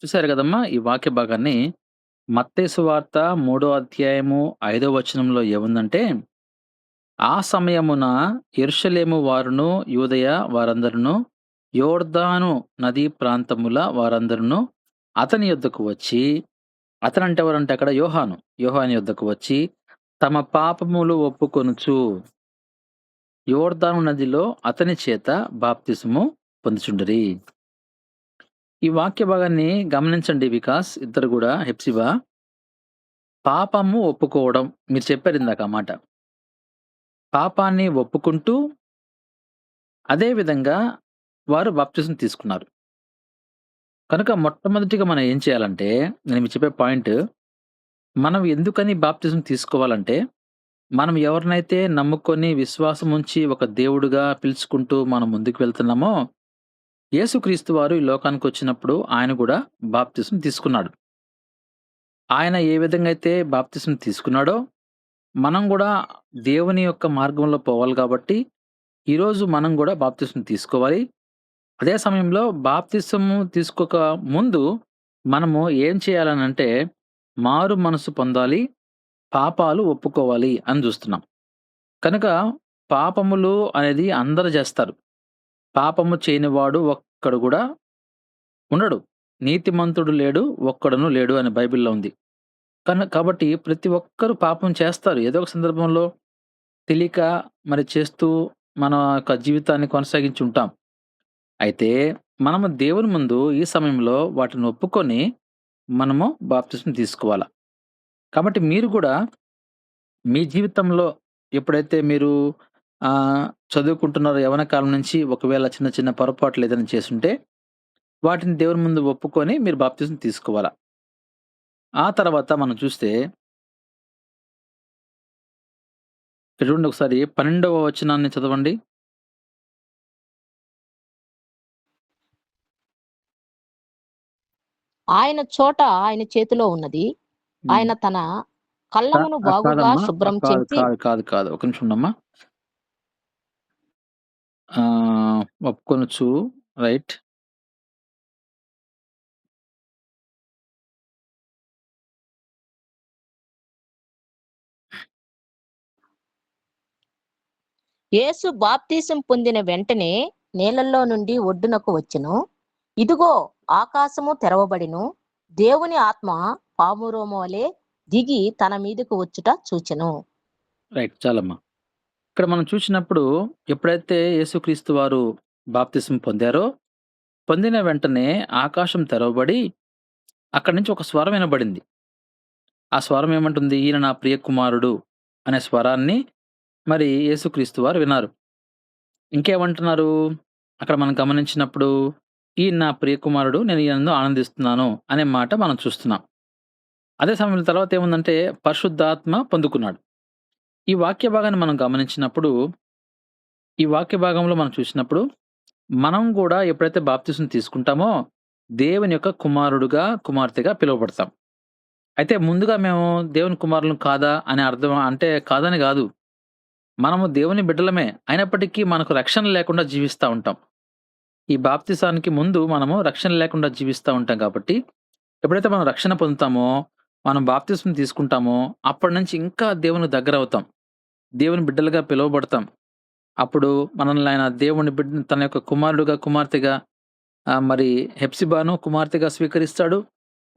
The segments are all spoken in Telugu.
చూసారు కదమ్మా! ఈ వాక్య భాగాన్ని మత్తయి సువార్త మూడో అధ్యాయము 5 వచనంలో ఏముందంటే, ఆ సమయమున యెరూషలేము వారును, యూదయ వారందరును, యొర్దాను నదీ ప్రాంతముల వారందరును అతని యొద్దకు వచ్చి, అతనంటే ఎవరంటే అక్కడ యోహాను. యోహాను యొద్దకు వచ్చి, తమ పాపములు ఒప్పుకొనుచు, యొర్దాను నదిలో అతని చేత బాప్తిసము పొందుచుండిరి. ఈ వాక్య భాగాన్ని గమనించండి వికాస్ ఇద్దరు గూడా హెప్సిబా. పాపము ఒప్పుకోవడం. మీరు చెప్పారిందాక ఆ మాట. పాపాన్ని ఒప్పుకుంటూ, అదే విధంగా వారు బాప్తిసం తీసుకున్నారు. కనుక మొట్టమొదటిగా మనం ఏం చేయాలంటే, నేను మీకు చెప్పే పాయింట్, మనం ఎందుకని బాప్తిసం తీసుకోవాలంటే, మనం ఎవరినైతే నమ్ముకొని, విశ్వాసముంచి ఒక దేవుడుగా పిలుచుకుంటూ మనం ముందుకు వెళ్తున్నామో, యేసుక్రీస్తు వారు ఈ లోకానికొచ్చినప్పుడు ఆయన గూడా బాప్తిసం తీసుకున్నాడు. ఆయన ఏ విధంగా అయితే బాప్తిసం తీసుకున్నాడో, మనం గూడా దేవుని యొక్క మార్గంలో పోవాలి గాబట్టి, ఈరోజు మనం గూడా బాప్తిసం తీసుకోవాలి. అదే సమయంలో బాప్తిసము తీసుకోక ముందు మనము ఏం చేయాలనంటే, మారు మనసు పొందాలి, పాపాలు ఒప్పుకోవాలి అని జూస్తున్నాం. కనుక పాపములు అనేది అందరూ జేస్తారు. పాపము చేయనివాడు ఒక్కడు గూడా ఉండడు. నీతిమంతుడు లేడు, ఒక్కడును లేడు అని బైబిల్‌లో ఉంది. కాబట్టి ప్రతి ఒక్కరు పాపం చేస్తారు. ఏదో ఒక సందర్భంలో తెలియక మరి చేస్తూ మన యొక్క జీవితాన్ని కొనసాగించుంటాం. అయితే మనము దేవుని ముందు ఈ సమయంలో వాటిని ఒప్పుకొని మనము బాప్తిసం తీసుకోవాల. కాబట్టి మీరు గూడా మీ జీవితంలో ఎప్పుడైతే మీరు చదువుకుంటున్నారో యవ్వన కాలం నుంచి ఒకవేళ చిన్న చిన్న పొరపాట్లు ఏదైనా చేసుంటే వాటిని దేవుని ముందు ఒప్పుకొని మీరు బాప్తిసం తీసుకోవాల. ఆ తర్వాత మనం చూస్తే ఇక్కడ చూడండి ఒకసారి 12వ వచనాన్ని చదవండి. ఆయన చోట ఆయన చేతిలో ఉన్నది. హ్మ్. ఆయన తన కళ్ళమును బాగుగా కాదమ్మా. శుభ్రం కాదు, చేసి కాదు, కాదు, కాదు. ఒక నిమిషం ఉండమ్మా. ఒప్పుకొనొచ్చు. రైట్. యేసు బాప్తీసం పొందిన వెంటనే నీళ్ళల్లో నుండి ఒడ్డునకు వచ్చెను. ఇదిగో ఆకాశము తెరవబడెను. దేవుని ఆత్మ పావురము వలె దిగి తన మీదకు వచ్చుట చూచెను. రైట్. చాలమ్మా. ఇక్కడ మనం చూసినప్పుడు ఎప్పుడైతే యేసుక్రీస్తు వారు బాప్తిసం పొందారో, పొందిన వెంటనే ఆకాశం తెరవబడి అక్కడి నుంచి ఒక స్వరం వినబడింది. ఆ స్వరం ఏమంటుంది? ఈయన నా ప్రియ కుమారుడు అనే స్వరాన్ని మరి యేసుక్రీస్తు వారు విన్నారు. ఇంకేమంటున్నారు? అక్కడ మనం గమనించినప్పుడు, ఈయన నా ప్రియ కుమారుడు నేను ఈయనందు ఆనందిస్తున్నాను అనే మాట మనం చూస్తున్నాం. అదే సమయంలో తర్వాత ఏముందంటే పరిశుద్ధాత్మ పొందుకున్నాడు. ఈ వాక్య భాగాన్ని మనం గమనించినప్పుడు, ఈ వాక్య భాగంలో మనం చూసినప్పుడు, మనం గూడా ఎప్పుడైతే బాప్తిసం తీసుకుంటామో, దేవుని యొక్క కుమారుడుగా, కుమార్తెగా పిలువబడతాం. అయితే ముందుగా మేము దేవుని కుమారులం కాదా అని అర్థం అంటే కాదని గాదు. మనము దేవుని బిడ్డలమే. అయినప్పటికీ మనకు రక్షణ లేకుండా జీవిస్తా ఉంటాం. ఈ బాప్తిసానికి ముందు మనము రక్షణ లేకుండా జీవిస్తా ఉంటాం కాబట్టి, ఎప్పుడైతే మనం రక్షణ పొందుతామో, మనం బాప్తిస్మం తీసుకుంటామో, అప్పటినుంచి ఇంకా దేవునికి దగ్గరవుతాం. దేవుని బిడ్డలుగా పిలువబడతాం. అప్పుడు మనల్ని ఆయన దేవుని తన యొక్క కుమారుడుగా, కుమార్తెగా మరి హెప్సిబాను కుమార్తెగా స్వీకరిస్తాడు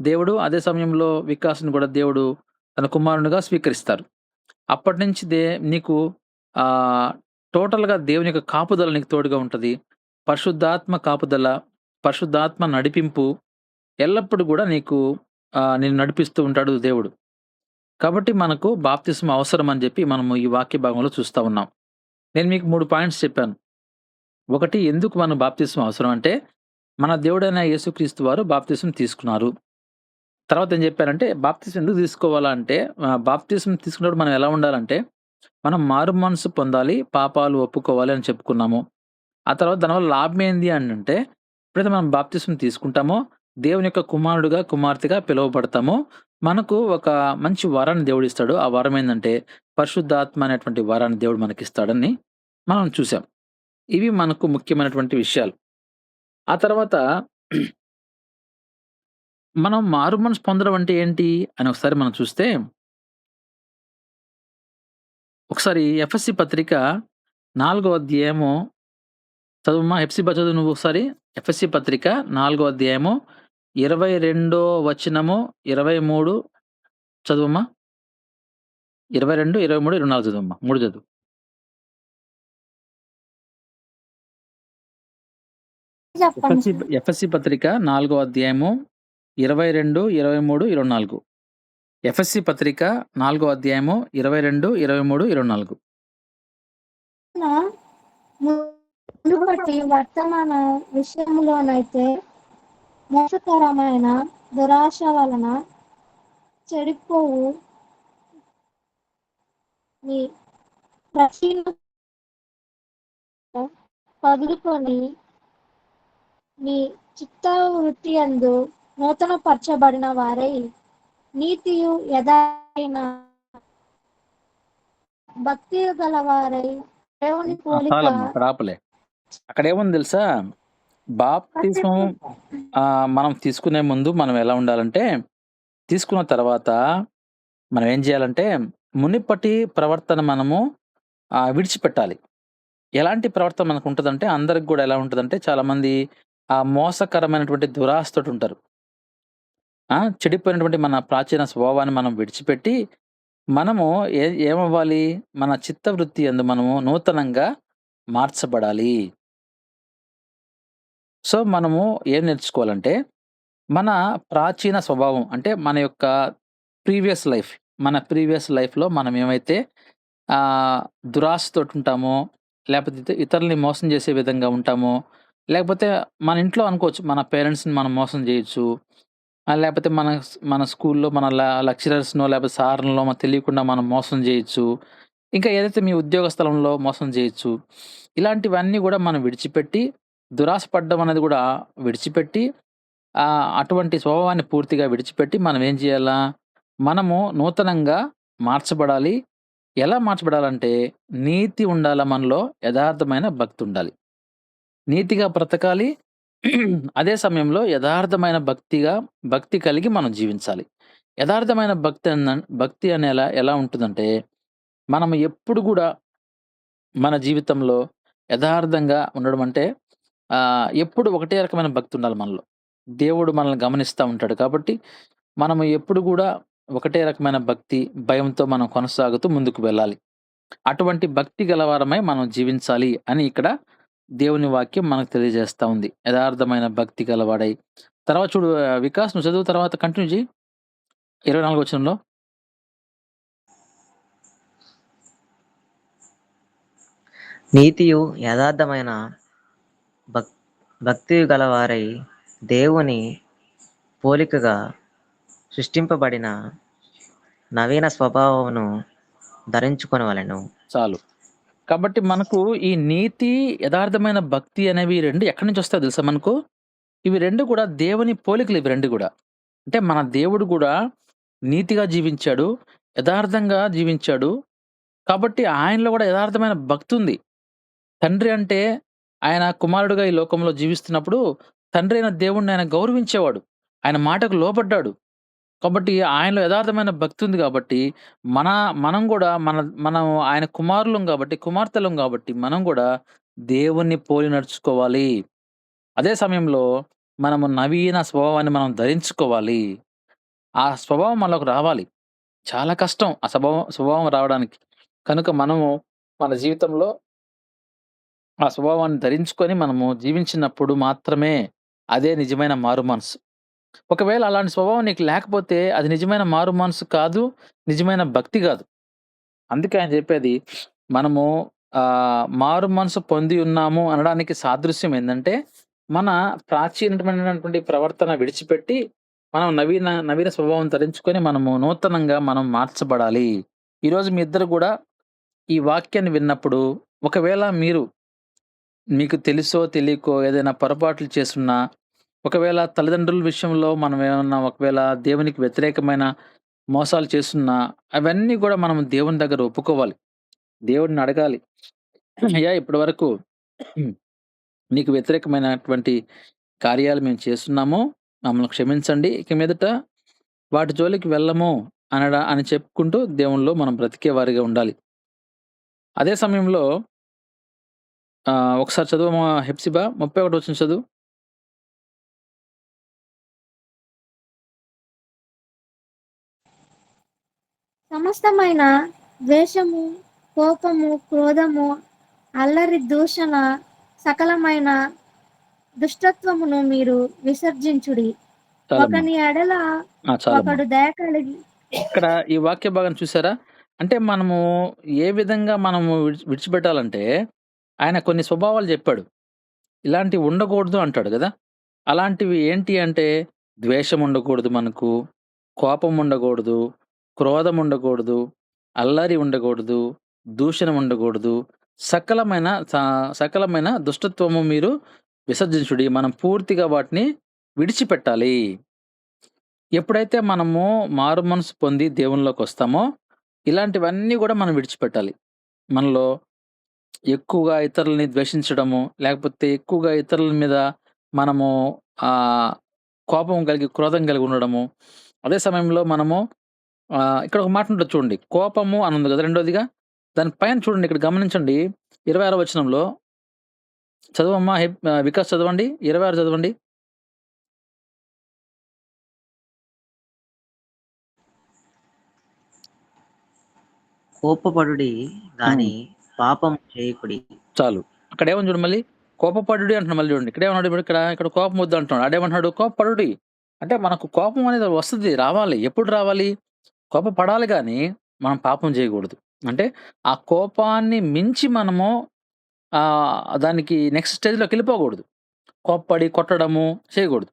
దేవుడు. అదే సమయంలో వికాస్‌ని గూడా దేవుడు తన కుమారునిగా స్వీకరిస్తారు. అప్పటినుంచి నీకు ఆహ్, టోటల్‌గా దేవుని యొక్క కాపుదల నీకు తోడుగా ఉంటది. పరిశుద్ధాత్మ కాపుదల, పరిశుద్ధాత్మ నడిపింపు ఎల్లప్పుడు గూడా నీకు నిన్ను నడిపిస్తూ ఉంటాడు దేవుడు. కాబట్టి మనకు బాప్తిస్మం అవసరం అని జెప్పి మనము ఈ వాక్య భాగంలో చూస్తా ఉన్నాం. నేను మీకు 3 పాయింట్స్ చెప్పాను. ఒకటి, ఎందుకు మనం బాప్తిస్మం అవసరం అంటే, మన దేవుడైన యేసుక్రీస్తు వారు బాప్తిస్మం తీసుకున్నారు. తర్వాత ఏం జెప్పారంటే, బాప్తిస్మం ఎందుకు తీసుకోవాలా అంటే, బాప్తిస్మం తీసుకున్నప్పుడు మనం ఎలా ఉండాలంటే, మనం మారు మనసు పొందాలి, పాపాలు ఒప్పుకోవాలి అని చెప్పుకున్నాము. ఆ తర్వాత దానివల్ల లాభం ఏంది అనంటే, ఎప్పుడైతే మనం బాప్తిస్మం తీసుకుంటామో, దేవుని యొక్క కుమారుడుగా, కుమార్తెగా పిలువబడతామో, మనకు ఒక మంచి వరాన్ని దేవుడిస్తాడు. ఆ వరం ఏందంటే, పరిశుద్ధాత్మ అనేటువంటి వరాన్ని దేవుడు మనకిస్తాడని మనం చూసాం. ఇవి మనకు ముఖ్యమైనటువంటి విషయాలు. ఆ తర్వాత మనం మారు మనసు పొందడం అంటే ఏంటి అని ఒకసారి మనం చూస్తే, ఒకసారి ఎఫ్ఎస్‌సి పత్రిక 4 అధ్యాయము చదువమ్మా. చదువు నువ్వు ఒకసారి. ఎఫ్ఎస్‌సి పత్రిక 4 అధ్యాయము 22 వచనము, 23 చదువమ్మా. 22, 23, 24 చదువమ్మా. 3 చదువు. చెప్పండి ఎఫ్ఎస్‌సి సార్. ఎఫ్ఎస్‌సి పత్రిక 4 అధ్యాయము 22, 23, 24. ఎఫ్ఎస్‌సి పత్రిక 4 అధ్యాయము 22, 23, 24. నా మునుపటి వర్తమాన విషయంలోనైతే మోసకరమైన దురాశ వలన చెడిపోవు మీ ప్రాచీన వదులుకొని మీ చిత్తవృత్తి యందు నూతన పరచబడిన వారై నీతియు యథార్థమైన భక్తి గలవారై దేవుని పోలిక చాలమ్మా అక్కడ ఆపలే. అక్కడేముంది తెలుసా? బాప్తిస్మం మనం తీసుకునే ముందు మనం ఎలా ఉండాలంటే, తీసుకున్న తర్వాత మనం ఏం చేయాలంటే, మునుపటి ప్రవర్తన మనము విడిచిపెట్టాలి. ఎలాంటి ప్రవర్తన మనకుంటదంటే, అందరికి గూడా ఎలా ఉంటదంటే, చాలామంది మోసకరమైనటువంటి దురాశతోటుంటారు. చెడిపోయినటువంటి మన ప్రాచీన స్వభావాన్ని మనం విడిచిపెట్టి, మనము ఏమవ్వాలి? మన చిత్తవృత్తి యందు మనము నూతనంగా మార్చబడాలి. సో, మనము ఏం నేర్చుకోవాలంటే, మన ప్రాచీన స్వభావం అంటే, మన యొక్క ప్రీవియస్ లైఫ్‌లో మనం ఏమైతే ఆహ్, దురాశతోటుంటామో, లేపోతే ఇతరుల్ని మోసం చేసే విధంగా ఉంటామో, లేకపోతే మన ఇంట్లో అనుకోవచ్చు. మన పేరెంట్స్‌ని మనం మోసం జేయొచ్చు. లేపోతే మన స్కూల్‌లో మన లెక్చరర్స్‌నో, లేపోతే సార్‌లనో మనకు తెలియకుండా మనం మోసం జేయొచ్చు. ఇంకా ఏదైతే మీ ఉద్యోగ స్థలంలో మోసం జేయొచ్చు. ఇలాంటివన్నీ గూడా మనం విడిచిపెట్టి, దురాశ పడడం అనేది గూడా విడిచిపెట్టి, అటువంటి స్వభావాన్ని పూర్తిగా విడిచిపెట్టి మనం ఏం జేయాలా? మనము నూతనంగా మార్చబడాలి. ఎలా మార్చబడాలంటే, నీతి ఉండాల మనలో, యథార్థమైన భక్తుండాలి. నీతిగా బ్రతకాలి. అదే సమయంలో యథార్థమైన భక్తి కలిగి మనం జీవించాలి. యథార్థమైన భక్తి ఎలా ఉంటుందంటే, మనం ఎప్పుడు గూడా మన జీవితంలో యథార్థంగా ఉండడం అంటే, ఎప్పుడు ఒకటే రకమైన భక్తి ఉండాలి మనలో. దేవుడు మనల్ని గమనిస్తా ఉంటాడు కాబట్టి, మనము ఎప్పుడు గూడా ఒకటే రకమైన భక్తి, భయంతో మనం కొనసాగుతూ ముందుకు వెళ్ళాలి. అటువంటి భక్తి గలవారమై మనం జీవించాలి అని ఇక్కడ దేవుని వాక్యం మనకు తెలియజేస్తా ఉంది. యథార్థమైన భక్తి గలవాడై. తర్వాత చూడు వికాస్ నువ్వు చదువు తర్వాత కంటిన్యూ చెయ్యి. 24 వచనంలో. నీతియు యథార్థమైన భక్తి గలవారై దేవుని పోలికగా సృష్టింపబడిన నవీన స్వభావమును ధరించుకొనవలెను. చాలు. కాబట్టి మనకు ఈ నీతి, యథార్థమైన భక్తి అనేవి ఈ 2 ఎక్కడి నుంచి వస్తాయో తెలుసా మనకు? ఇవి 2 కూడా దేవుని పోలికలు ఇవి 2 గూడా. అంటే మన దేవుడు గూడా నీతిగా జీవించాడు, యథార్థంగా జీవించాడు. కాబట్టి ఆయనలో గూడా యథార్థమైన భక్తుంది. తండ్రి అంటే ఆయన కుమారుడుగా ఈ లోకంలో జీవిస్తున్నప్పుడు తండ్రైన దేవుడిని ఆయన గౌరవించేవాడు. ఆయన మాటకు లోబడ్డాడు. కాబట్టి ఆయనలో యథార్థమైన భక్తి ఉంది గాబట్టి, మన మనం గూడా మనం ఆయన కుమారులం గాబట్టి, కుమార్తెలం గాబట్టి, మనం గూడా దేవుణ్ణి పోలి నడుచుకోవాలి. అదే సమయంలో మనము నవీన స్వభావాన్ని మనం ధరించుకోవాలి. ఆ స్వభావం మనలోకి రావాలి. చాలా కష్టం ఆ స్వభావం రావడానికి. కనుక మనము మన జీవితంలో ఆ స్వభావాన్ని ధరించుకొని మనము జీవించినప్పుడు మాత్రమే అదే నిజమైన మారుమనసు. ఒకవేళ అలాంటి స్వభావం నీకు లేకపోతే అది నిజమైన మారుమనసు కాదు. నిజమైన భక్తి గాదు. అందుకే ఆయన చెప్పేది మనము మారుమనసు పొంది ఉన్నాము అనడానికి సాదృశ్యం ఏందంటే, మన ప్రాచీనమైనటువంటి ప్రవర్తన విడిచిపెట్టి, మనం నవీన స్వభావం ధరించుకొని మనము నూతనంగా మనం మార్చబడాలి. ఈరోజు మీ ఇద్దరు గూడా ఈ వాక్యాన్ని విన్నప్పుడు ఒకవేళ మీకు తెలుసో తెలియకో ఏదైనా పొరపాట్లు చేసున్నా, ఒకవేళ తల్లిదండ్రుల విషయంలో మనం ఏమన్నా ఒకవేళ దేవునికి వ్యతిరేకమైన మోసాలు చేసున్నా, అవన్నీ గూడా మనం దేవుని దగ్గర ఒప్పుకోవాలి. దేవుడిని అడగాలి. అయ్యా! ఇప్పటి వరకు నీకు వ్యతిరేకమైనటువంటి కార్యాలు మేము చేస్తున్నాము. మమ్మల్ని క్షమించండి. ఇక మీదట వాటి జోలికి వెళ్ళము అని చెప్పుకుంటూ దేవునిలో మనం బ్రతికే వారిగా ఉండాలి. అదే సమయంలో ఒకసారి చదువమ్మా హెప్సిబా 31 వచనం చదువు. సమస్తమైన ద్వేషము, కోపము, క్రోధము, అల్లరి, దూషణ, సకలమైన దుష్టత్వమును మీరు విసర్జించుడి. చాలమ్మా. ఒకని ఎడల చాలమ్మా. ఒకడు దయ కలిగి. ఇక్కడ ఈ వాక్య భాగం చూసారా? అంటే మనము ఏ విధంగా మనము విడిచిపెట్టాలంటే, ఆయన కొన్ని స్వభావాలు చెప్పాడు. ఇలాంటివి ఉండకూడదు అంటాడు గదా! అలాంటివి ఏంటి అంటే, ద్వేషం ఉండకూడదు మనకు, కోపం ఉండకూడదు, క్రోధం ఉండకూడదు, అల్లరి ఉండకూడదు, దూషణ ఉండకూడదు, సకలమైన దుష్టత్వము మీరు విసర్జించుడి. మనం పూర్తిగా వాటిని విడిచిపెట్టాలి. ఎప్పుడైతే మనము మారు మనసు పొంది దేవునిలోకొస్తామో, ఇలాంటివన్నీ గూడా మనం విడిచిపెట్టాలి. మనలో ఎక్కువగా ఇతరులని ద్వేషించడము, లేకపోతే ఎక్కువగా ఇతరుల మీద మనము ఆహ్, కోపం కలిగి, క్రోధం కలిగి ఉండడము. అదే సమయంలో మనము ఇక్కడ ఒక మాట ఉంటది చూడండి. కోపము అని ఉంది గదా! రెండోదిగా. దాని పైన చూడండి ఇక్కడ గమనించండి. 26 వచనంలో చదవమ్మా వికాస్ చదవండి. 26 చదవండి. కోపపడుడి గాని పాపము చేయకుడి. చాలు. అక్కడేమని చూడు మళ్ళీ, కోపపడుడి అంటున్నాడు మళ్ళీ చూడండి. ఇక్కడేమన్నాడు ఇక్కడ కోపం వద్దు అంటున్నాడు. ఆడేమంటున్నాడు కోపపడుడి. అంటే మనకు కోపం అనేది వస్తది, రావాలి. ఎప్పుడు రావాలి? కోపపడాలి గానీ, మనం పాపం చేయకూడదు. అంటే ఆ కోపాన్ని మించి మనము దానికి నెక్స్ట్ స్టేజ్‌లోకెళ్ళిపోకూడదు. కోప్పడి కొట్టడము చేయకూడదు.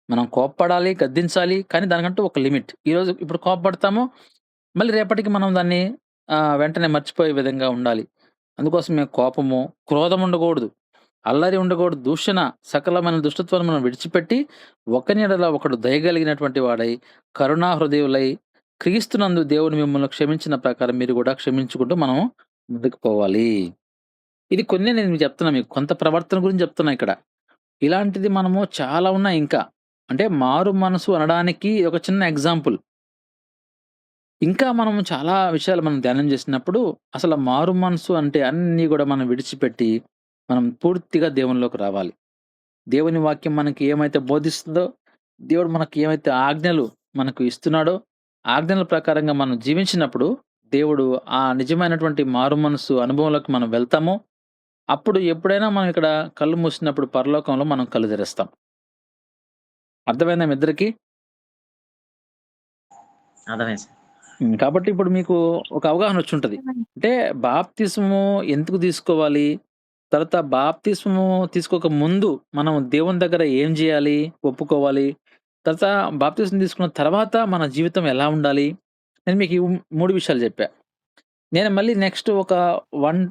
మనం కోప్పడాలి, గద్దించాలి. కానీ దానికంటూ ఒక లిమిట్. ఇప్పుడు కోప్పడతాము. మళ్ళీ రేపటికి మనం దాన్ని వెంటనే మర్చిపోయే విధంగా ఉండాలి. అందుకోసమే కోపము, క్రోధం ఉండకూడదు. అల్లరి ఉండకూడదు. దూషణ, సకలమైన దుష్టత్వాన్ని మనం విడిచిపెట్టి, ఒకని యెడల ఒకడు దయగలిగినటువంటి వాడై, కరుణా హృదయులై, క్రీస్తునందు దేవుడు మిమ్మల్ని క్షమించిన ప్రకారం మీరు గూడా క్షమించుకుంటూ మనం ముందుకు పోవాలి. ఇది కొన్ని నేను మీకు చెప్తున్నా మీకు. కొంత ప్రవర్తన గురించి చెప్తున్నా ఇక్కడ. ఇలాంటిది మనము చాలా ఉన్నాయి ఇంకా. అంటే మారు మనసు అనడానికి ఒక చిన్న ఎగ్జాంపుల్. ఇంకా మనము చాలా విషయాలు మనం ధ్యానం చేసినప్పుడు, అసలు మారు మనసు అంటే అన్నీ గూడా మనం విడిచిపెట్టి, మనం పూర్తిగా దేవునిలోకి రావాలి. దేవుని వాక్యం మనకి ఏమైతే బోధిస్తుందో, దేవుడు మనకి ఏమైతే ఆజ్ఞలు మనకు ఇస్తున్నాడో, ఆజ్ఞల ప్రకారంగా మనం జీవించినప్పుడు, దేవుడు ఆ నిజమైనటువంటి మారు మనసు అనుభవంలోకి మనం వెళ్తాము. అప్పుడు ఎప్పుడైనా మనం ఇక్కడ కళ్ళు మూసినప్పుడు పరలోకంలో మనం కళ్ళు తెరుస్తాం. అర్థమైందా మీ ఇద్దరికీ? అర్థమైంది సార్. కాబట్టి ఇప్పుడు మీకు ఒక అవగాహన వచ్చుంటది. అంటే బాప్తిస్మము ఎందుకు తీసుకోవాలి? తర్వాత బాప్తిస్మము తీసుకోక ముందు మనం దేవుని దగ్గర ఏం జేయాలి? ఒప్పుకోవాలి. తర్వాత బాప్తిస్మం తీసుకున్న తర్వాత మన జీవితం ఎలా ఉండాలి? నేను మీకు ఈ 3 విషయాలు జెప్పా. నేను మళ్ళీ నెక్స్ట్ ఒక 1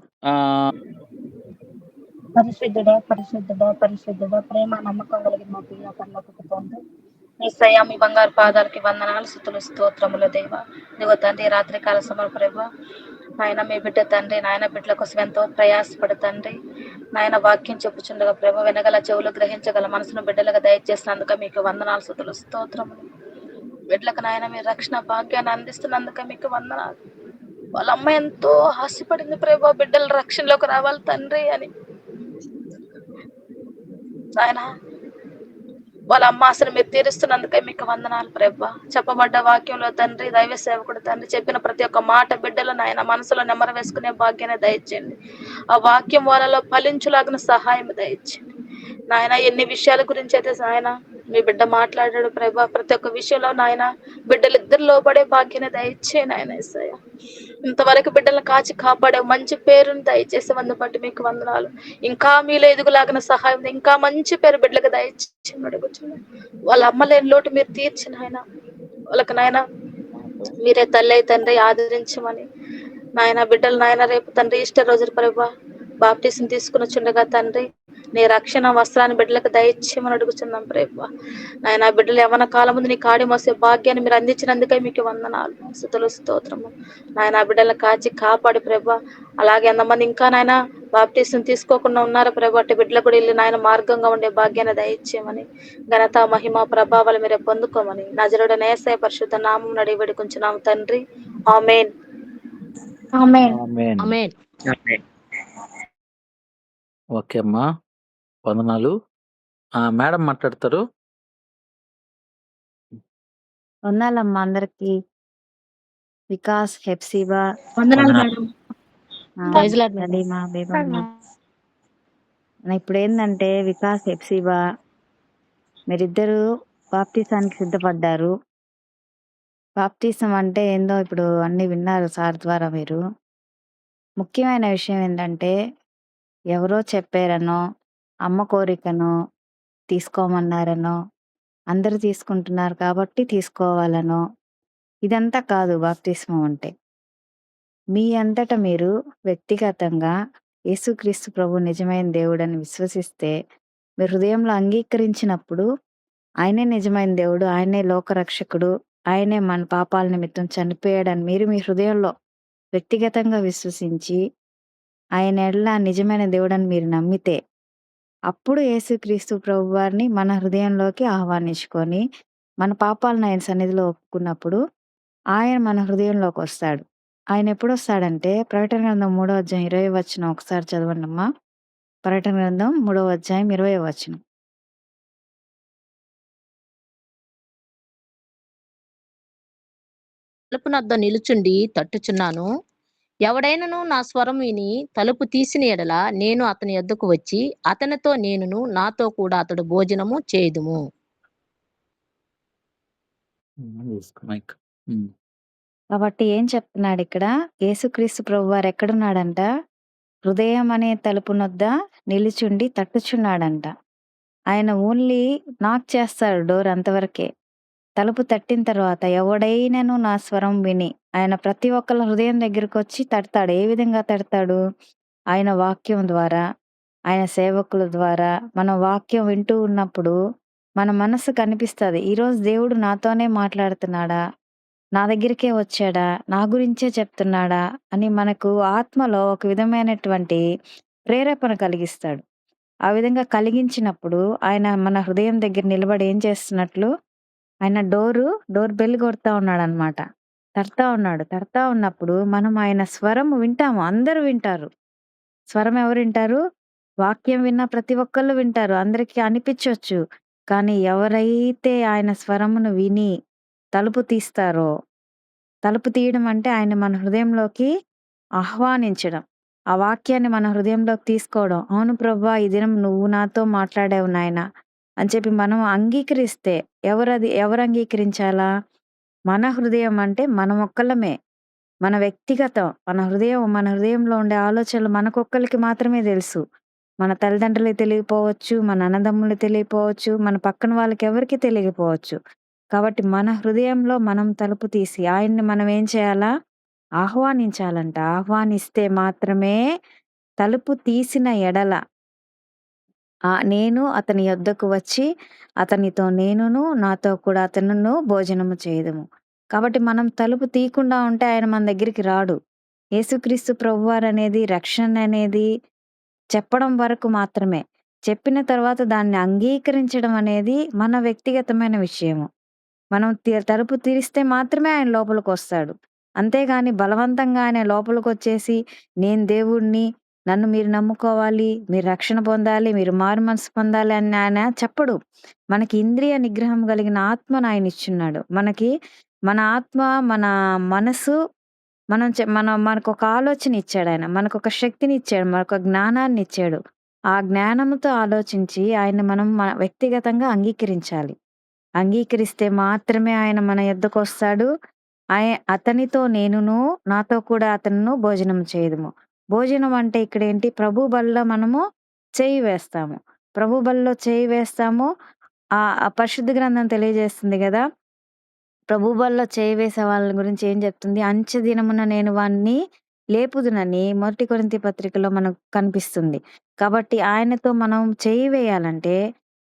పరిశుద్ధుడా, ప్రేమ నమ్మకం కలిగిన మా ప్రియ పరలోకపు తండ్రి, యేసయ్యా మీ బంగారు పాదాలకి వందనాలు, స్తుతులు, స్తోత్రములు దేవా. ఇదిగో తండ్రి, రాత్రికాల సమయం ప్రభా, నాయన మీ బిడ్డ తండ్రి, నాయన బిడ్డల కోసం ఎంతో ప్రయాసపడు తండ్రి, నాయన వాక్యం చెప్పుచుండగా ప్రభ, వినగల చెవులు, గ్రహించగల మనసును బిడ్డలుగా దయచేసినందుకు మీకు వందనాలు, స్తుతులు, స్తోత్రములు. బిడ్డలకు నాయన మీరు రక్షణ భాగ్యాన్ని అందిస్తున్నందుకు మీకు వందనాలు. వాళ్ళ అమ్మ ఎంతో ఆశపడింది ప్రభా, బిడ్డల రక్షణలోకి రావాలి తండ్రి అని. నాయన వాళ్ళ అమ్మ ఆశను మీరు తీరుస్తున్నందుకే మీకు వందనాలు ప్రభా. చెప్పబడ్డ వాక్యంలో తండ్రి, దైవ సేవకుడు తండ్రి చెప్పిన ప్రతి ఒక్క మాట బిడ్డలు నాయన మనసులో నెమర వేసుకునే భాగ్యాన్ని దయచేయండి. ఆ వాక్యం వాళ్ళలో ఫలించులాగిన సహాయం దయచేయండి నాయన. ఎన్ని విషయాల గురించి అయితే నాయన మీ బిడ్డ మాట్లాడాడు ప్రభా, ప్రతి ఒక్క విషయంలో నాయన బిడ్డలు ఇద్దరు లోబడే భాగ్యాన్ని దయచే నాయన. యేసయ్య ఇంతవరకు బిడ్డలను కాచి కాపాడే మంచి పేరుని దయచేసి బట్టి మీకు వందనాలు. ఇంకా మీలో ఎదుగులాగిన సహాయం, ఇంకా మంచి పేరు బిడ్డలకు దయచేసి అడుగుచున్నాను. వాళ్ళ అమ్మ లేని లోటు మీరు తీర్చిన ఆయన, వాళ్ళకి నాయన మీరే తల్లి తండ్రి ఆదరించమని నాయన. బిడ్డలు నాయన రేపు తండ్రి ఈస్టర్ రోజు ప్రభా బాప్టిజం తీసుకుని చుండగా తండ్రి నీ రక్షణ వస్త్రాన్ని బిడ్డలకు దయచేయమని అడుగుచున్నాం ప్రభా. నాయన బిడ్డలు యవ్వన కాలం ముందు నీ కాడి మోసే భాగ్యాన్ని మీరు అందించినందుకే మీకు వందనాలు, స్తుతులు, స్తోత్రము. నాయన బిడ్డలను కాచి కాపాడి ప్రభా. అలాగే ఎంతమంది ఇంకా నాయన బాప్టిజం తీసుకోకుండా ఉన్నారు ప్రభా, అట్టి బిడ్డలకు కూడా వెళ్ళి నాయన మార్గంగా ఉండే భాగ్యాన్ని దయచేయమని, ఘనత మహిమ ప్రభావాలు మీరే పొందుకోమని నజరుడైన యేసయ్య పరిశుద్ధ నామం నడి వేడుకొంచున్నాము తండ్రి. ఆమేన్. ఆమేన్. ఆమేన్. ఆమేన్. ఆమేన్. ఓకే అమ్మా, వందనాలు. మేడం మాట్లాడతారు. వందనాలమ్మా అందరికి. వికాస్, హెప్సిబా, వందనాలు వందనాలు. Madam. Praise lord madam. Saleema, Bebamma. ఇప్పుడు ఏంటంటే వికాస్, హెప్సిబా మీరిద్దరూ బాప్తీసానికి సిద్ధపడ్డారు. బాప్తీసం అంటే ఏందో ఇప్పుడు అన్ని విన్నారు సార్ ద్వారా మీరు. ముఖ్యమైన విషయం ఏంటంటే ఎవరో చెప్పారనో, అమ్మ కోరికనో, తీసుకోమన్నారనో, అందరూ తీసుకుంటున్నారు కాబట్టి తీసుకోవాలనో, ఇదంతా కాదు బాప్తిస్మం అంటే. మీ అంతట మీరు వ్యక్తిగతంగా యేసుక్రీస్తు ప్రభు నిజమైన దేవుడని విశ్వసిస్తే, మీ హృదయంలో అంగీకరించినప్పుడు ఆయనే నిజమైన దేవుడు, ఆయనే లోకరక్షకుడు, ఆయనే మన పాపాల నిమిత్తం చనిపోయాడని మీరు మీ హృదయంలో వ్యక్తిగతంగా విశ్వసించి, ఆయన ఎడల నిజమైన దేవుడని మీరు నమ్మితే, అప్పుడు యేసుక్రీస్తు ప్రభువారిని మన హృదయంలోకి ఆహ్వానించుకొని, మన పాపాలను ఆయన సన్నిధిలో ఒప్పుకున్నప్పుడు, ఆయన మన హృదయంలోకి వస్తాడు. ఆయన ఎప్పుడొస్తాడంటే, ప్రకటన గ్రంథం 3వ అధ్యాయం 20వ వచనం ఒకసారి చదవండమ్మా. ప్రకటన గ్రంథం 3వ అధ్యాయం 20వ వచనం. తలుపునొద్ద నిలుచుండి తట్టుచున్నాను. ఎవడైనను నా స్వరం విని తలుపు తీసిన ఎడల నేను అతని యొద్దకు వచ్చి అతనితో నేనును నాతో కూడా అతడు భోజనము చేయుదుము. మైక్. కాబట్టి ఏం చెప్తున్నాడు ఇక్కడ? యేసుక్రీస్తు ప్రభువారు ఎక్కడున్నాడంట? హృదయం అనే తలుపునొద్ద నిలుచుండి తట్టుచున్నాడంట. ఆయన ఓన్లీ నాక్ చేస్తాడు డోర్ అంతవరకే. తలుపు తట్టిన తర్వాత ఎవడైనను నా స్వరం విని, ఆయన ప్రతి ఒక్కళ్ళ హృదయం దగ్గరికి వచ్చి తడతాడు. ఏ విధంగా తడతాడు? ఆయన వాక్యం ద్వారా, ఆయన సేవకుల ద్వారా. మన వాక్యం వింటూ ఉన్నప్పుడు మన మనసు కనిపిస్తుంది, ఈరోజు దేవుడు నాతోనే మాట్లాడుతున్నాడా, నా దగ్గరికే వచ్చాడా, నా గురించే చెప్తున్నాడా అని మనకు ఆత్మలో ఒక విధమైనటువంటి ప్రేరేపణ కలిగిస్తాడు. ఆ విధంగా కలిగించినప్పుడు ఆయన మన హృదయం దగ్గర నిలబడి ఏం చేస్తున్నట్లు, ఆయన డోర్ బెల్ కొడతా ఉన్నాడనమాట. తడతా ఉన్నప్పుడు మనం ఆయన స్వరం వింటాము. అందరూ వింటారు. స్వరం ఎవరు వింటారు? వాక్యం విన్న ప్రతి ఒక్కళ్ళు వింటారు. అందరికీ అనిపించొచ్చు. కానీ ఎవరైతే ఆయన స్వరమును విని తలుపు తీస్తారో, తలుపు తీయడం అంటే ఆయన మన హృదయంలోకి ఆహ్వానించడం. ఆ వాక్యాన్ని మన హృదయంలోకి తీసుకోవడం. అవును ప్రభువా, ఈ దినం నువ్వు నాతో మాట్లాడావు నాయనా అని చెప్పి మనం అంగీకరిస్తే, ఎవరు అంగీకరించాలా? మన హృదయం అంటే మనం ఒక్కళ్ళమే. మన వ్యక్తిగతం. మన హృదయంలో ఉండే ఆలోచనలు మనకొక్కళ్ళకి మాత్రమే తెలుసు. మన తల్లిదండ్రులకి తెలియకపోవచ్చు, మన అన్నదమ్ములకు తెలియకపోవచ్చు, మన పక్కన వాళ్ళకి ఎవరికీ తెలియకపోవచ్చు. కాబట్టి మన హృదయంలో మనం తలుపు తీసి ఆయన్ని మనం ఏం చేయాలా? ఆహ్వానించాలంట. ఆహ్వానిస్తే మాత్రమే తలుపు తీసిన ఎడల నేను అతని యొద్దకు వచ్చి అతనితో నేనును నాతో కూడా అతనును భోజనము చేయుదుము. కాబట్టి మనం తలుపు తీయకుండా ఉంటే ఆయన మన దగ్గరికి రాడు. యేసుక్రీస్తు ప్రభువారు అనేది, రక్షణ అనేది చెప్పడం వరకు మాత్రమే. చెప్పిన తర్వాత దాన్ని అంగీకరించడం అనేది మన వ్యక్తిగతమైన విషయము. మనం తలుపు తీరిస్తే మాత్రమే ఆయన లోపలికొస్తాడు. అంతేగాని బలవంతంగా ఆయన లోపలికొచ్చేసి, నేను దేవుడిని, నన్ను మీరు నమ్ముకోవాలి, మీరు రక్షణ పొందాలి, మీరు మారు మనసు పొందాలి అని ఆయన చెప్పడు. మనకి ఇంద్రియ నిగ్రహం కలిగిన ఆత్మను ఆయన ఇచ్చున్నాడు. మన ఆత్మ, మన మనసు, మనకొక ఆలోచన ఇచ్చాడు ఆయన. మనకొక శక్తిని ఇచ్చాడు, మనకొక జ్ఞానాన్ని ఇచ్చాడు. ఆ జ్ఞానంతో ఆలోచించి ఆయన మనం వ్యక్తిగతంగా అంగీకరించాలి. అంగీకరిస్తే మాత్రమే ఆయన మన యొద్దకొస్తాడు. అతనితో నేనును నాతో కూడా అతనును భోజనం చేయుదుము. భోజనం అంటే ఇక్కడేంటి? ప్రభు బల్ల మనము చేయి వేస్తాము. ప్రభు బల్లో చేయి వేస్తాము. ఆ పరిశుద్ధ గ్రంథం తెలియజేస్తుంది కదా, ప్రభు బల్లో చేయి వేసే వాళ్ళ గురించి ఏం చెప్తుంది? అంచె దినమున నేను వాణ్ణి లేపుదునని 1 కొరింథీ పత్రికలో మనకు కనిపిస్తుంది. కాబట్టి ఆయనతో మనం చేయి వేయాలంటే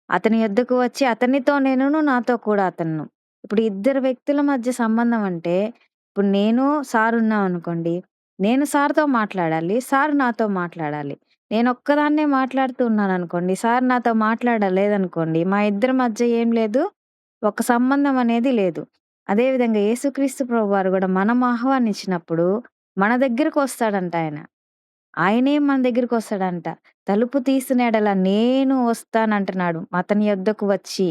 అతని యొద్దకు వచ్చి అతనితో నేనును, నాతో కూడా అతనును. ఇప్పుడు ఇద్దరు వ్యక్తుల మధ్య సంబంధం అంటే ఇప్పుడు నేను సార్ ఉన్నామనుకోండి. నేను సార్‌తో మాట్లాడాలి. సార్ నాతో మాట్లాడాలి. నేనొక్కదాన్నే మాట్లాడుతూ ఉన్నాననుకోండి. సార్ నాతో మాట్లాడలేదనుకోండి. మా ఇద్దరి మధ్య ఏం లేదు. ఒక సంబంధం అనేది లేదు. అదేవిధంగా యేసుక్రీస్తు ప్రభువారు గూడా మనం ఆహ్వానించినప్పుడు మన దగ్గరకొస్తాడంట ఆయన. ఆయనే మన దగ్గరకొస్తాడంట. తలుపు తీసిన ఎడల నేను వస్తానంటున్నాడు. అతని యొద్దకు వచ్చి,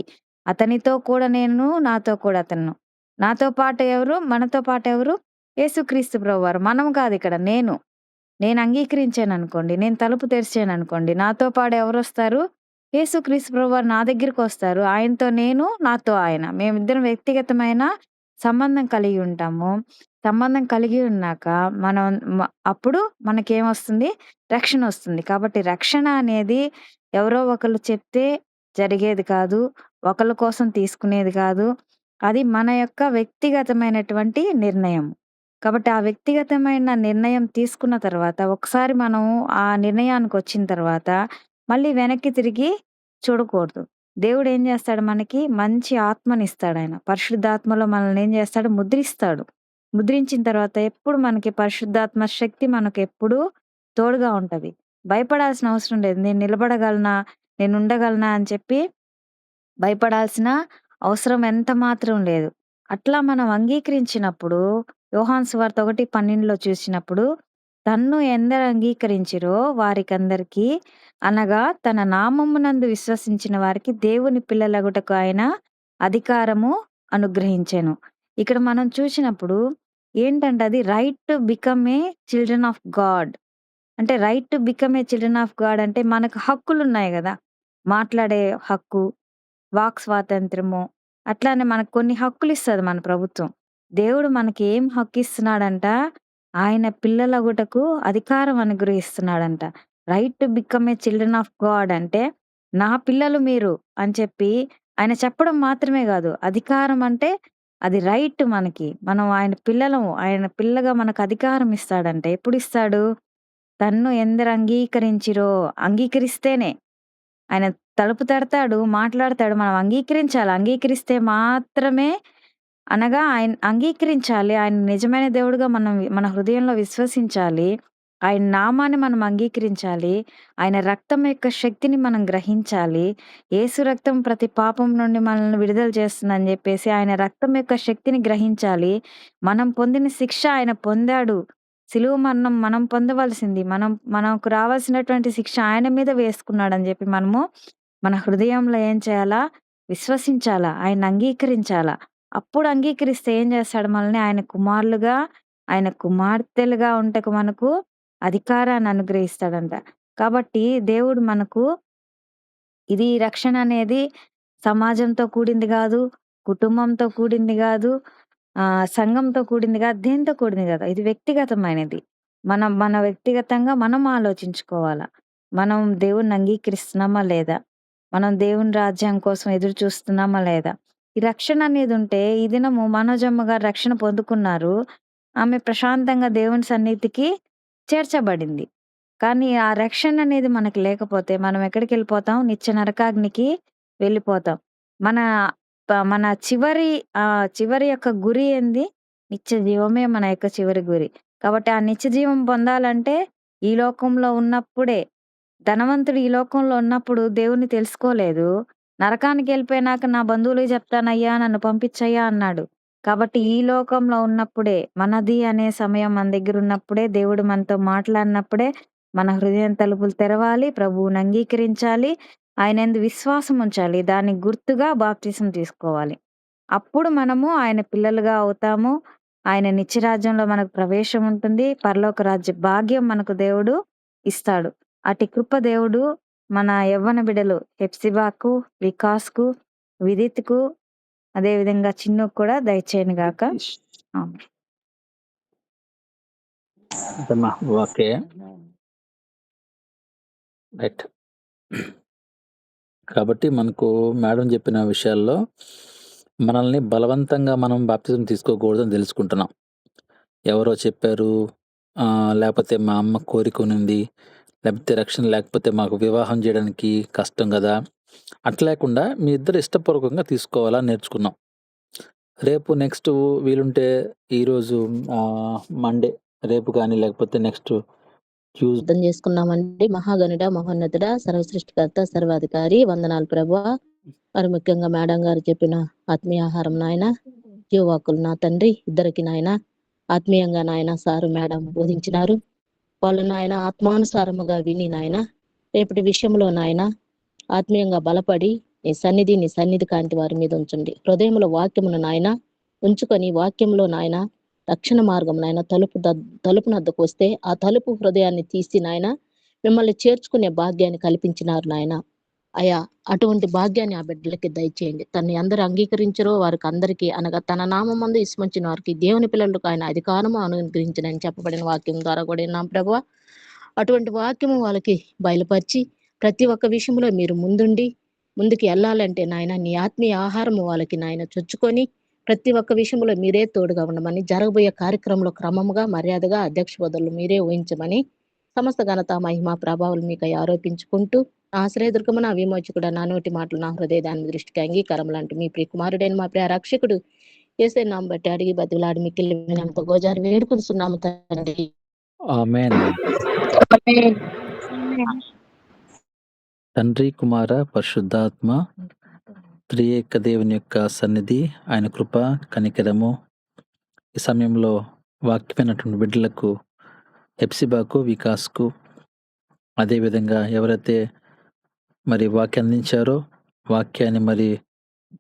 అతనితో కూడా నేను, నాతో కూడా అతను. నాతో పాటు ఎవరు? మనతో పాటు ఎవరు? యేసుక్రీస్తు ప్రభువారు. మనం కాదిక్కడ నేను. నేను అంగీకరించాననుకోండి, నేను తలుపు తెరిచాననుకోండి, నాతో పాటు ఎవరొస్తారు? యేసుక్రీస్తు ప్రభువారు నా దగ్గరకొస్తారు. ఆయనతో నేను, నాతో ఆయన. మేమిద్దరం వ్యక్తిగతమైన సంబంధం కలిగి ఉంటాము. సంబంధం కలిగి ఉన్నాక మనం అప్పుడు మనకేమొస్తుంది? రక్షణొస్తుంది. కాబట్టి రక్షణ అనేది ఎవరో ఒకళ్ళు చెప్తే జరిగేది కాదు. ఒకళ్ళ కోసం తీసుకునేది కాదు. అది మన యొక్క వ్యక్తిగతమైనటువంటి నిర్ణయం. కాబట్టి ఆ వ్యక్తిగతమైన నిర్ణయం తీసుకున్న తర్వాత ఒకసారి మనం ఆ నిర్ణయానికొచ్చిన తర్వాత మళ్ళీ వెనక్కి తిరిగి చూడకూడదు. దేవుడేం జేస్తాడు మనకి? మంచి ఆత్మనిస్తాడాయన. పరిశుద్ధాత్మలో మనల్ని ఏం జేస్తాడు? ముద్రిస్తాడు. ముద్రించిన తర్వాత ఎప్పుడు మనకి పరిశుద్ధాత్మ శక్తి మనకెప్పుడూ తోడుగా ఉంటది. భయపడాల్సిన అవసరం లేదు. నేను నిలబడగలనా? నేనుండగలనా? అని చెప్పి భయపడాల్సిన అవసరం ఎంత మాత్రం లేదు. అట్లా మనం అంగీకరించినప్పుడు యోహాను సువార్త 1:12లో చూసినప్పుడు తన్ను ఎందరు అంగీకరించిరో వారికందరికీ అనగా తన నామమునందు విశ్వసించిన వారికి దేవుని పిల్లలగుటకు ఆయన అధికారము అనుగ్రహించెను. ఇక్కడ మనం చూసినప్పుడు ఏంటంటే అది right to become a children of God. అంటే right to become a children of God అంటే మనకు హక్కులున్నాయి గదా! మాట్లాడే హక్కు, వాక్ స్వాతంత్ర్యము, అట్లానే మనకు కొన్ని హక్కులిస్తది మన ప్రభుత్వం. దేవుడు మనకి ఏం హక్కిస్తున్నాడంట? ఆయన పిల్లలగుటకు అధికారం అనుగ్రహిస్తున్నాడంట. Right to become a children of God అంటే, నా పిల్లలు మీరు అని చెప్పి ఆయన చెప్పడం మాత్రమే గాదు. అధికారం అంటే అది రైట్ మనకి. మనం ఆయన పిల్లలము. ఆయన పిల్లగా మనకు అధికారం ఇస్తాడంట. ఎప్పుడిస్తాడు? తన్ను ఎందరు అంగీకరించిరో అంగీకరిస్తేనే. ఆయన తలుపు తడతాడు, మాట్లాడతాడు. మనం అంగీకరించాలి. అంగీకరిస్తే మాత్రమే అనగా ఆయన అంగీకరించాలి. ఆయన నిజమైన దేవుడుగా మనం మన హృదయంలో విశ్వసించాలి. ఆయన నామాన్ని మనం అంగీకరించాలి. ఆయన రక్తం యొక్క శక్తిని మనం గ్రహించాలి. యేసు రక్తం ప్రతి పాపం నుండి మనల్ని విడుదల చేస్తుందని జెప్పేసి ఆయన రక్తం యొక్క శక్తిని గ్రహించాలి. మనం పొందిన శిక్ష ఆయన పొందాడు. సిలువ మరణం మనం పొందవలసింది. మనకు రావాల్సినటువంటి శిక్ష ఆయన మీద వేసుకున్నాడని జెప్పి మనము మన హృదయంలో ఏం చేయాలా? విశ్వసించాలా. ఆయన్ని అంగీకరించాలా. అప్పుడు అంగీకరిస్తే ఏం చేస్తాడు మనల్ని? ఆయన కుమారులుగా, ఆయన కుమార్తెలుగా ఉంటకు మనకు అధికారాన్ని అనుగ్రహిస్తాడంట. కాబట్టి దేవుడు మనకు ఇది రక్షణ అనేది సమాజంతో కూడింది గాదు. కుటుంబంతో కూడింది గాదు. సంఘంతో కూడింది గాదు. దేనితో కూడింది గాదు. ఇది వ్యక్తిగతమైనది. మన వ్యక్తిగతంగా మనం ఆలోచించుకోవాలా. మనం దేవుడిని అంగీకరిస్తున్నామా లేదా? మనం దేవుని రాజ్యం కోసం ఎదురు చూస్తున్నామా లేదా? ఈ రక్షణ అనేది ఉంటే ఈ దినము మనోజమ్మ గారు రక్షణ పొందుకున్నారు. ఆమె ప్రశాంతంగా దేవుని సన్నిధికి చేర్చబడింది. కానీ ఆ రక్షణ అనేది మనకు లేకపోతే మనం ఎక్కడికెళ్ళిపోతాం? నిత్య నరకాగ్నికి వెళ్ళిపోతాం. మన మన చివరి యొక్క గురి ఏంది? నిత్య జీవమే మన యొక్క చివరి గురి. కాబట్టి ఆ నిత్య జీవం పొందాలంటే ఈ లోకంలో ఉన్నప్పుడే ధనవంతుడు ఈ లోకంలో ఉన్నప్పుడు దేవుణ్ణి తెలుసుకోలేదు. నరకానికెళ్ళిపోయినాక నా బంధువులకి చెప్తానయ్యా నన్ను పంపించయ్యా అన్నాడు. కాబట్టి ఈ లోకంలో ఉన్నప్పుడే మనది అనే సమయం మన దగ్గరున్నప్పుడే దేవుడు మనతో మాట్లాడినప్పుడే మన హృదయం తలుపులు తెరవాలి. ప్రభువుని అంగీకరించాలి. ఆయనందు విశ్వాసం ఉంచాలి. దానికి గుర్తుగా బాప్తిసం తీసుకోవాలి. అప్పుడు మనము ఆయన పిల్లలుగా అవుతాము. ఆయన నిత్యరాజ్యంలో మనకు ప్రవేశం ఉంటుంది. పరలోక రాజ్య భాగ్యం మనకు దేవుడు ఇస్తాడు. అట్టి కృప దేవుడు మన యవ్వన బిడ్డలు హెప్సిబాకు, వికాస్‌కు, విదిత్‌కు అదేవిధంగా చిన్నుకు కూడా దయచేయను గాక. ఆమేన్. అదమ్మా. ఓకే. రైట్. కాబట్టి మనకు మేడం చెప్పిన విషయాల్లో మనల్ని బలవంతంగా మనం బాప్తిజం తీసుకోకూడదని తెలుసుకుంటున్నాం. ఎవరో చెప్పారు, లేకపోతే మా అమ్మ కోరికనుంది, లేకపోతే రక్షణ లేకపోతే మాకు వివాహం చేయడానికి కష్టం గదా! అట్లా లేకుండా మీ ఇద్దరు ఇష్టపూర్వకంగా తీసుకోవాలని నేర్చుకున్నాం. రేపు నెక్స్ట్ వీలుంటే ఈరోజు మండే రేపు గానీ లేకపోతే నెక్స్ట్ అర్థం చేసుకున్నామండి. మహాగణుడ, మహోన్నతుడ, సర్వసృష్టికర్త, సర్వాధికారి, వందనాలు ప్రభువా. మరి ముఖ్యంగా మేడం గారు చెప్పిన ఆత్మీయ ఆహారం నాయన, జీవవాక్కులు నా తండ్రి ఇద్దరికి నాయన ఆత్మీయంగా నాయన సారు మేడం బోధించినారు. వాళ్ళు నాయన ఆత్మానుసారముగా విని నాయన రేపటి విషయంలో నాయన ఆత్మీయంగా బలపడి నీ సన్నిధి కాంతి వారి మీద ఉంచండి. హృదయంలో వాక్యమును నాయన ఉంచుకొని వాక్యంలో నాయన రక్షణ మార్గం నాయన తలుపునద్దకు వస్తే ఆ తలుపు హృదయాన్ని తీసి నాయన మిమ్మల్ని చేర్చుకునే భాగ్యాన్ని కల్పించినారు నాయన. అయా అటువంటి భాగ్యాన్ని ఆ బిడ్డలకి దయచేయండి. తనని అందరూ అంగీకరించరో వారికి అందరికీ అనగా తన నామందు ఇస్మంచిన వారికి దేవుని పిల్లలకు ఆయన అధికారము అనుగ్రహించినని చెప్పబడిన వాక్యం ద్వారా కూడా నా ప్రభువా, అటువంటి వాక్యము వాళ్ళకి బయలుపరిచి ప్రతి ఒక్క విషయంలో మీరు ముందుకు వెళ్ళాలంటే నాయన నీ ఆత్మీయ ఆహారము వాళ్ళకి నాయన చొచ్చుకొని ప్రతి ఒక్క విషయంలో మీరే తోడుగా ఉండమని, జరగబోయే కార్యక్రమంలో క్రమముగా మర్యాదగా అధ్యక్ష పదవులు మీరే ఊహించమని, సమస్త ఘనత మహిమ ప్రభావాలు మీకు ఆరోపించుకుంటూ ఆశ్రయదుర్గమున విమోచకుడ నా నోటి మాటలు నా హృదయాన్ని దృష్టికి అంగీకారం లాంటి మీ ప్రియ కుమారుడైన మా ప్రియ రక్షకుడు యేసే నామం బట్టి అడిగి బతిలాడి మిక్కిలి వినంత గోజారి వేడుకొస్తున్నాము తండ్రి. ఆమేన్. తండ్రి, కుమార, పరిశుద్ధాత్మ త్రియేక దేవుని యొక్క సన్నిధి, ఆయన కృప, కనికరము ఈ సమయంలో వాక్యమైనటువంటి బిడ్డలకు, హెప్సిబాకు, వికాస్కు, అదేవిధంగా ఎవరైతే మరి వాక్యం అందించారో, వాక్యాన్ని మరి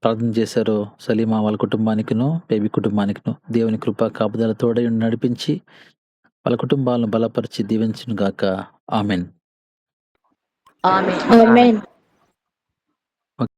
ప్రార్థన చేశారో సలీమా వాళ్ళ కుటుంబానికిను, బేబీ కుటుంబానికిను దేవుని కృప కాపుదల తోడై ఉండి నడిపించి వాళ్ళ కుటుంబాలను బలపరిచి దీవించును గాక. ఆమెన్. ఆమేన్. ఆమేన్.